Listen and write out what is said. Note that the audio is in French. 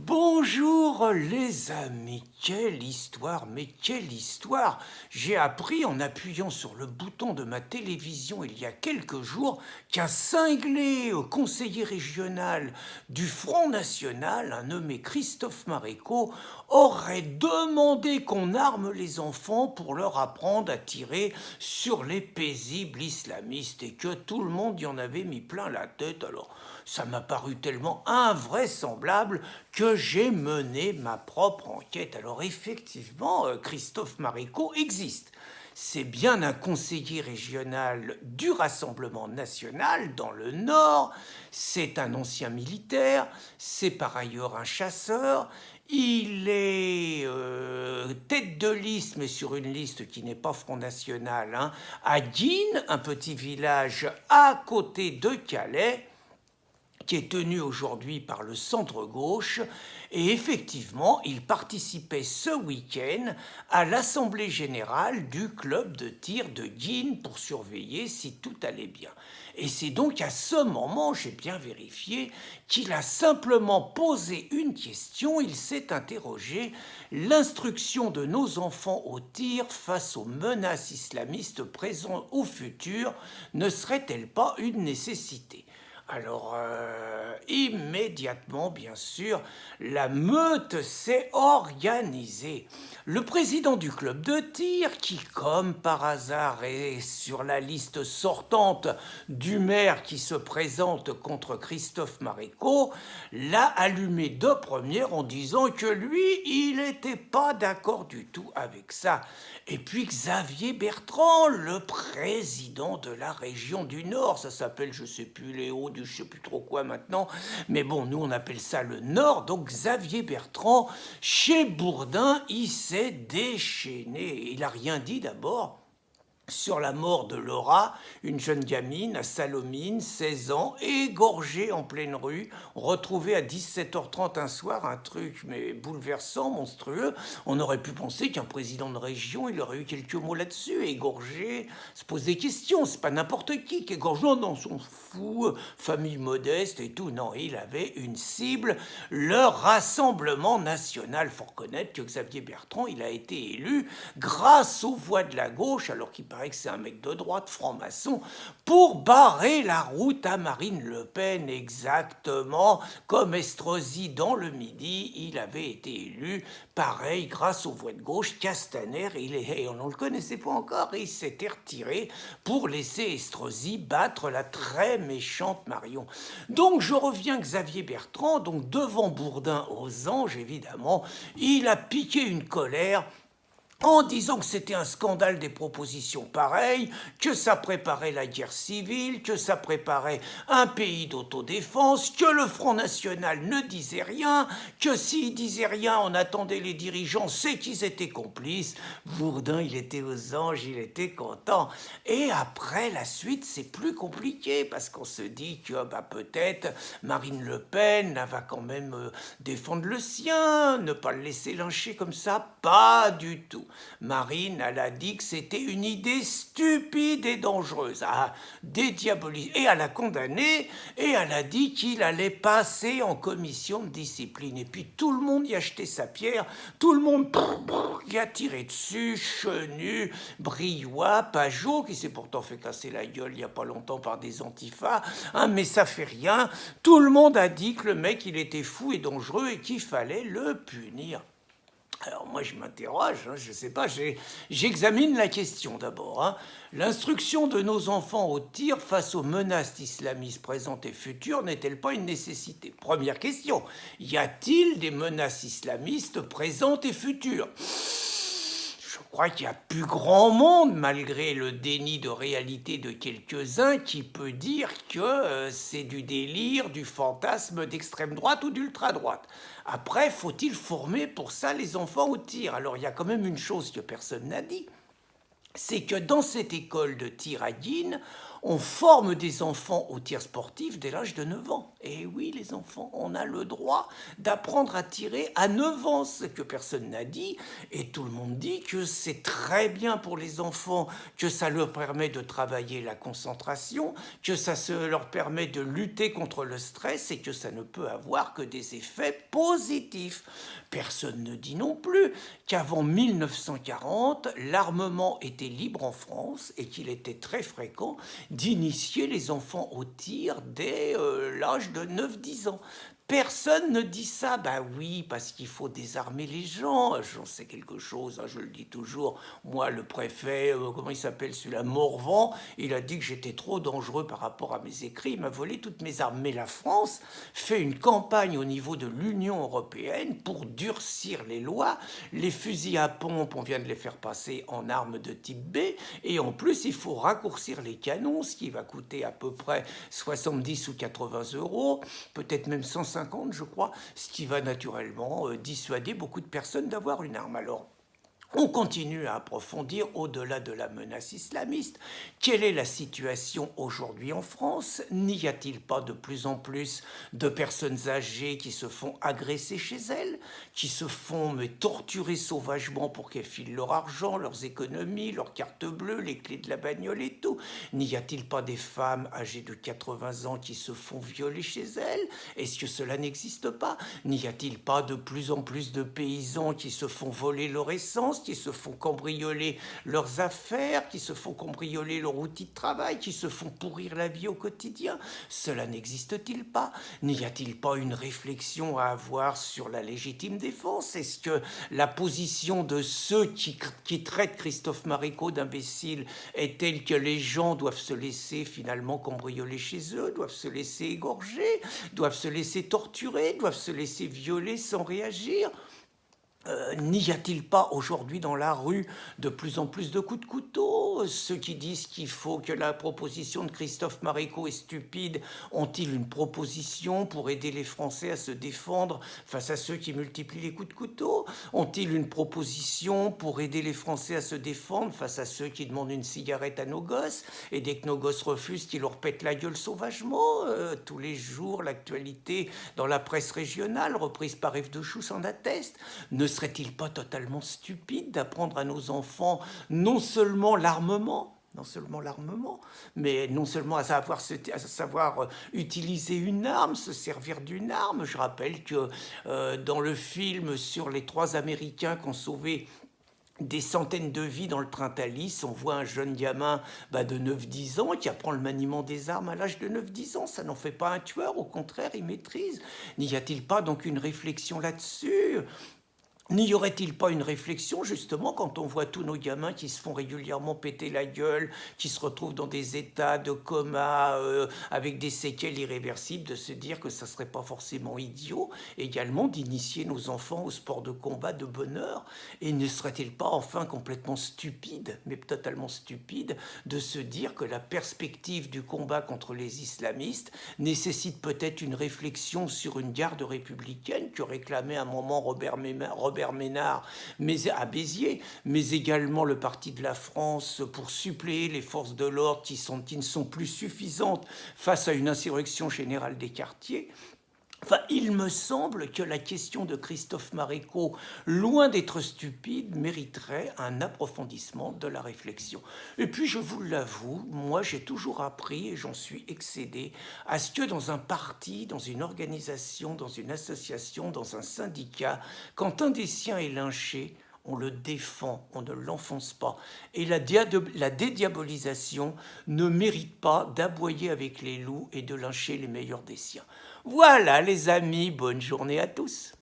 Bonjour les amis, quelle histoire, mais quelle histoire! J'ai appris en appuyant sur le bouton de ma télévision il y a quelques jours qu'un cinglé conseiller régional du Front National, un nommé Christophe Maréco, aurait demandé qu'on arme les enfants pour leur apprendre à tirer sur les paisibles islamistes et que tout le monde y en avait mis plein la tête. Alors, ça m'a paru tellement invraisemblable que j'ai mené ma propre enquête. Alors effectivement, Christophe Maréco existe. C'est bien un conseiller régional du Rassemblement national dans le Nord, c'est un ancien militaire, c'est par ailleurs un chasseur, il est tête de liste, mais sur une liste qui n'est pas Front National, hein, à Guînes, un petit village à côté de Calais, qui est tenu aujourd'hui par le centre-gauche, et effectivement, il participait ce week-end à l'assemblée générale du club de tir de Guînes pour surveiller si tout allait bien. Et c'est donc à ce moment, j'ai bien vérifié, qu'il a simplement posé une question, il s'est interrogé: l'instruction de nos enfants au tir face aux menaces islamistes présentes ou futures ne serait-elle pas une nécessité ? Alors, immédiatement, bien sûr, la meute s'est organisée. Le président du club de tir, qui, comme par hasard, est sur la liste sortante du maire qui se présente contre Christophe Maréco, l'a allumé de première en disant que lui, il n'était pas d'accord du tout avec ça. Et puis Xavier Bertrand, le président de la région du Nord, ça s'appelle, je sais plus, les Hauts du je sais plus trop quoi maintenant, mais bon, nous on appelle ça le Nord, donc Xavier Bertrand, chez Bourdin, il s'est déchaîné. Il a rien dit d'abord sur la mort de Laura, une jeune gamine à Salomine, 16 ans, égorgée en pleine rue, retrouvée à 17h30 un soir, un truc mais bouleversant, monstrueux. On aurait pu penser qu'un président de région, il aurait eu quelques mots là-dessus, égorgé, se poser des questions, c'est pas n'importe qui égorge, non, son fou, famille modeste et tout, non, il avait une cible, le Rassemblement national. Faut reconnaître que Xavier Bertrand, il a été élu grâce aux voix de la gauche, alors qu'il paraît que c'est un mec de droite, franc-maçon, pour barrer la route à Marine Le Pen, exactement comme Estrosi dans le Midi, il avait été élu, pareil, grâce aux voix de gauche. Castaner, on ne le connaissait pas encore, il s'était retiré pour laisser Estrosi battre la très méchante Marion. Donc je reviens Xavier Bertrand, donc devant Bourdin aux Anges, évidemment, il a piqué une colère en disant que c'était un scandale des propositions pareilles, que ça préparait la guerre civile, que ça préparait un pays d'autodéfense, que le Front National ne disait rien, que s'il disait rien, on attendait les dirigeants, c'est qu'ils étaient complices. Bourdin, il était aux anges, il était content. Et après, la suite, c'est plus compliqué, parce qu'on se dit que peut-être Marine Le Pen va quand même défendre le sien, ne pas le laisser lyncher comme ça, pas du tout. Marine, elle a dit que c'était une idée stupide et dangereuse, à dédiaboliser, et elle a condamné, et elle a dit qu'il allait passer en commission de discipline. Et puis tout le monde y a jeté sa pierre, tout le monde y a tiré dessus, Chenu, Briouat, Pajot, qui s'est pourtant fait casser la gueule il n'y a pas longtemps par des antifas, hein, mais ça fait rien. Tout le monde a dit que le mec, il était fou et dangereux et qu'il fallait le punir. Alors moi je m'interroge, je ne sais pas, j'examine la question d'abord. L'instruction de nos enfants au tir face aux menaces islamistes présentes et futures n'est-elle pas une nécessité? Première question, y a-t-il des menaces islamistes présentes et futures? Je crois qu'il y a plus grand monde, malgré le déni de réalité de quelques-uns, qui peut dire que c'est du délire, du fantasme d'extrême droite ou d'ultra-droite. Après, faut-il former pour ça les enfants au tir? Alors, il y a quand même une chose que personne n'a dit, c'est que dans cette école de tir à Guînes, On forme des enfants au tir sportif dès l'âge de 9 ans. Et oui, les enfants, on a le droit d'apprendre à tirer à 9 ans, ce que personne n'a dit. Et tout le monde dit que c'est très bien pour les enfants, que ça leur permet de travailler la concentration, que ça leur permet de lutter contre le stress et que ça ne peut avoir que des effets positifs. Personne ne dit non plus qu'avant 1940, l'armement était libre en France et qu'il était très fréquent d'initier les enfants au tir dès l'âge de 9-10 ans. Personne ne dit ça. Ben oui, parce qu'il faut désarmer les gens. J'en sais quelque chose, hein, je le dis toujours. Moi, le préfet, comment il s'appelle celui-là, Morvan, il a dit que j'étais trop dangereux par rapport à mes écrits. Il m'a volé toutes mes armes. Mais la France fait une campagne au niveau de l'Union européenne pour durcir les lois. Les fusils à pompe, on vient de les faire passer en armes de type B. Et en plus, il faut raccourcir les canons, ce qui va coûter à peu près 70 ou 80 euros, peut-être même 150, je crois, ce qui va naturellement dissuader beaucoup de personnes d'avoir une arme. Alors, on continue à approfondir au-delà de la menace islamiste. Quelle est la situation aujourd'hui en France? N'y a-t-il pas de plus en plus de personnes âgées qui se font agresser chez elles, qui se font torturer sauvagement pour qu'elles filent leur argent, leurs économies, leurs cartes bleues, les clés de la bagnole et tout? N'y a-t-il pas des femmes âgées de 80 ans qui se font violer chez elles? Est-ce que cela n'existe pas? N'y a-t-il pas de plus en plus de paysans qui se font voler leur essence, qui se font cambrioler leurs affaires, qui se font cambrioler leur outil de travail, qui se font pourrir la vie au quotidien? Cela n'existe-t-il pas? N'y a-t-il pas une réflexion à avoir sur la légitime défense? Est-ce que la position de ceux qui traitent Christophe Marico d'imbécile est telle que les gens doivent se laisser finalement cambrioler chez eux, doivent se laisser égorger, doivent se laisser torturer, doivent se laisser violer sans réagir? N'y a-t-il pas aujourd'hui dans la rue de plus en plus de coups de couteau? Ceux qui disent qu'il faut que la proposition de Christophe Marico est stupide ont-ils une proposition pour aider les Français à se défendre face à ceux qui multiplient les coups de couteau? Ont-ils une proposition pour aider les Français à se défendre face à ceux qui demandent une cigarette à nos gosses et dès que nos gosses refusent, qu'ils leur pètent la gueule sauvagement? Tous les jours, l'actualité dans la presse régionale, reprise par Yves Deschou, s'en atteste. Ne serait-il pas totalement stupide d'apprendre à nos enfants non seulement l'armement, mais non seulement à savoir utiliser une arme, se servir d'une arme? Je rappelle que dans le film sur les 3 Américains qui ont sauvé des centaines de vies dans le train Thalys, on voit un jeune gamin de 9-10 ans qui apprend le maniement des armes à l'âge de 9-10 ans. Ça n'en fait pas un tueur, au contraire, il maîtrise. N'y a-t-il pas donc une réflexion là-dessus? N'y aurait-il pas une réflexion, justement, quand on voit tous nos gamins qui se font régulièrement péter la gueule, qui se retrouvent dans des états de coma avec des séquelles irréversibles, de se dire que ça ne serait pas forcément idiot, également d'initier nos enfants au sport de combat de bonne heure? Et ne serait-il pas enfin complètement stupide, mais totalement stupide, de se dire que la perspective du combat contre les islamistes nécessite peut-être une réflexion sur une garde républicaine que réclamait à un moment Robert Ménard, mais à Béziers, mais également le Parti de la France pour suppléer les forces de l'ordre qui ne sont plus suffisantes face à une insurrection générale des quartiers. Enfin, il me semble que la question de Christophe Marico, loin d'être stupide, mériterait un approfondissement de la réflexion. Et puis, je vous l'avoue, moi, j'ai toujours appris, et j'en suis excédé, à ce que dans un parti, dans une organisation, dans une association, dans un syndicat, quand un des siens est lynché, on le défend, on ne l'enfonce pas. Et la dédiabolisation ne mérite pas d'aboyer avec les loups et de lyncher les meilleurs des siens. Voilà les amis, bonne journée à tous.